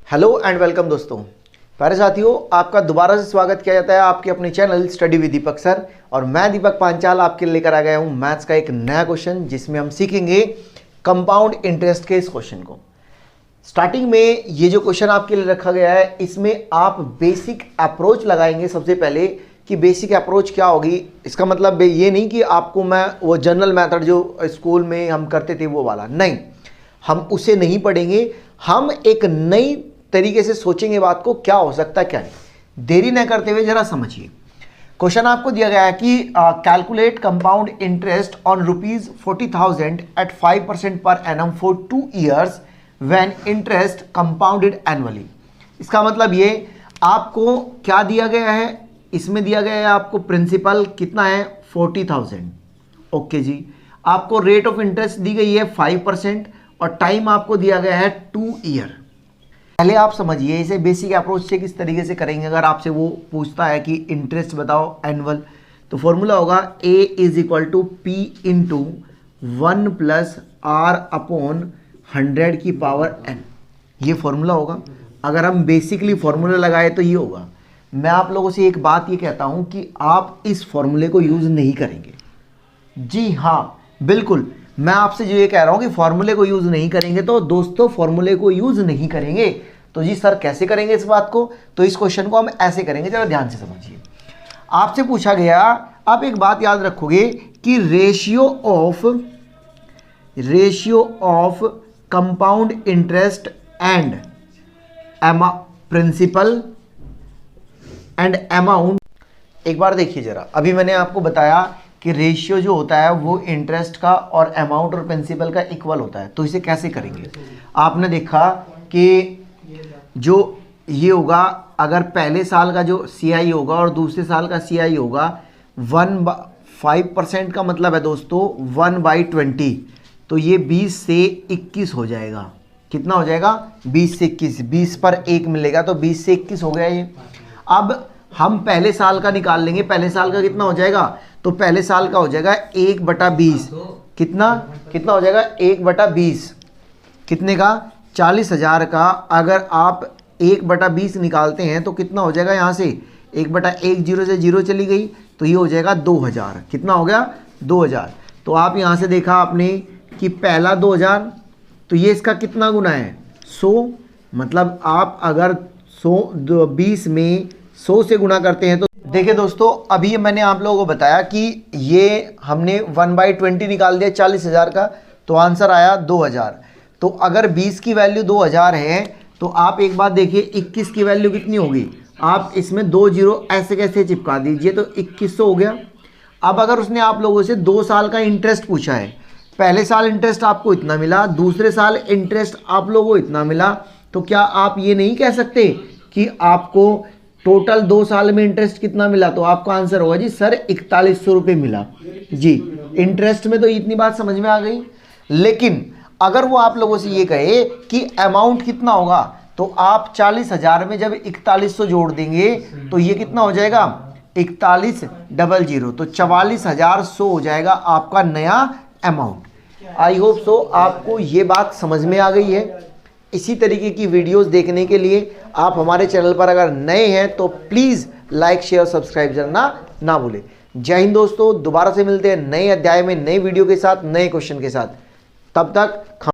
Hello and welcome दोस्तों। प्यारे साथियों, आपका दोबारा से स्वागत किया जाता है आपके अपने channel study with Deepak sir. और मैं दीपक पांचाल आपके लिए लेकर आ गया हूं मैथ्स का एक नया क्वेश्चन जिसमें हम सीखेंगे कंपाउंड इंटरेस्ट के इस क्वेश्चन को। स्टार्टिंग में ये जो क्वेश्चन आपके लिए रखा गया है इसमें आप बेसिक अप्रोच लगाएंगे। सबसे पहले कि बेसिक अप्रोच क्या होगी, इसका मतलब ये नहीं कि आपको मैं वो जनरल मेथड जो स्कूल में हम करते थे वो वाला, नहीं, हम उसे नहीं पढ़ेंगे। हम एक नई तरीके से सोचेंगे बात को, क्या हो सकता है क्या नहीं। देरी न करते हुए जरा समझिए। क्वेश्चन आपको दिया गया है कि calculate compound interest on ₹40,000 at 5% per annum for 2 years when interest compounded annually. इसका मतलब ये आपको क्या दिया गया है, इसमें दिया गया है आपको प्रिंसिपल कितना है 40,000। ओके जी, आपको रेट ऑफ इंटरेस्ट दी गई है 5% और टाइम आपको दिया गया है 2 year। पहले आप समझिए इसे बेसिक अप्रोच से किस तरीके से करेंगे। अगर आपसे वो पूछता है कि इंटरेस्ट बताओ एनुअल, तो फॉर्मूला होगा A is equal to P into 1 plus R upon 100 की पावर N। ये फॉर्मूला होगा। अगर हम बेसिकली फॉर्मूला लगाए तो ये होगा। मैं आप लोगों से एक बात ये कहता हूँ कि आप इस फॉर्मूले को यूज़ नहीं करेंगे। जी हाँ, बिल्कुल, मैं आपसे जो ये कह रहा हूं कि फॉर्मूले को यूज नहीं करेंगे, तो दोस्तों फॉर्मूले को यूज नहीं करेंगे तो जी सर कैसे करेंगे इस बात को, तो इस क्वेश्चन को हम ऐसे करेंगे। जरा ध्यान से समझिए। आपसे पूछा गया, आप एक बात याद रखोगे कि ratio of compound interest and principal and amount. एक बार देखिए जरा, अभी मैंने आपको बताया कि रेशियो जो होता है वो इंटरेस्ट का और अमाउंट और प्रिंसिपल का इक्वल होता है। तो इसे कैसे करेंगे, आपने देखा कि जो ये होगा, अगर पहले साल का जो CI होगा और दूसरे साल का CI होगा 5% का मतलब है दोस्तों 1/20, तो ये 20 से 21 हो जाएगा। कितना हो जाएगा 20 से 21, 20 पर 1 मिलेगा तो 20 से 21 हो गया ये। अब हम पहले साल का निकाल लेंगे। पहले साल का कितना हो जाएगा, तो पहले साल का हो जाएगा 1/20। कितना हो जाएगा 1/20, कितने का 40,000 का। अगर आप 1/20 निकालते हैं तो कितना हो जाएगा, यहाँ से 1/1 0 से 0 चली गई तो ये हो जाएगा 2000। कितना हो गया 2000। तो आप यहाँ से देखा आपने कि पहला 2000, तो ये इसका कितना गुना है 100। मतलब आप अगर 20 में 100 से गुना करते हैं तो देखिए दोस्तों, अभी मैंने आप लोगों को बताया कि ये हमने 1/20 निकाल दिया 40,000 का, तो आंसर आया 2000। तो अगर 20 की वैल्यू 2000 है तो आप एक बात देखिए 21 की वैल्यू कितनी होगी। आप इसमें 2 0 ऐसे कैसे चिपका दीजिए तो 2100 हो गया। अब अगर उसने आप लोगों से 2 साल का इंटरेस्ट पूछा है, पहले साल इंटरेस्ट आपको इतना मिला, दूसरे साल इंटरेस्ट आप लोगों को इतना मिला, तो क्या आप ये नहीं कह सकते कि आपको टोटल 2 साल में इंटरेस्ट कितना मिला। तो आपका आंसर होगा जी सर 4100 रुपये मिला जी। इंटरेस्ट में तो इतनी बात समझ में आ गई। लेकिन अगर वो आप लोगों से ये कहे कि अमाउंट कितना होगा, तो आप 40,000 में जब 4100 जोड़ देंगे तो ये कितना हो जाएगा 4100, तो 44,100 हो जाएगा आपका नया अमाउंट। आई होप सो आपको ये बात समझ में आ गई है। इसी तरीके की वीडियोस देखने के लिए आप हमारे चैनल पर अगर नए हैं तो प्लीज़ लाइक शेयर सब्सक्राइब करना ना भूलें। जय हिंद दोस्तों, दोबारा से मिलते हैं नए अध्याय में नए वीडियो के साथ, नए क्वेश्चन के साथ। तब तक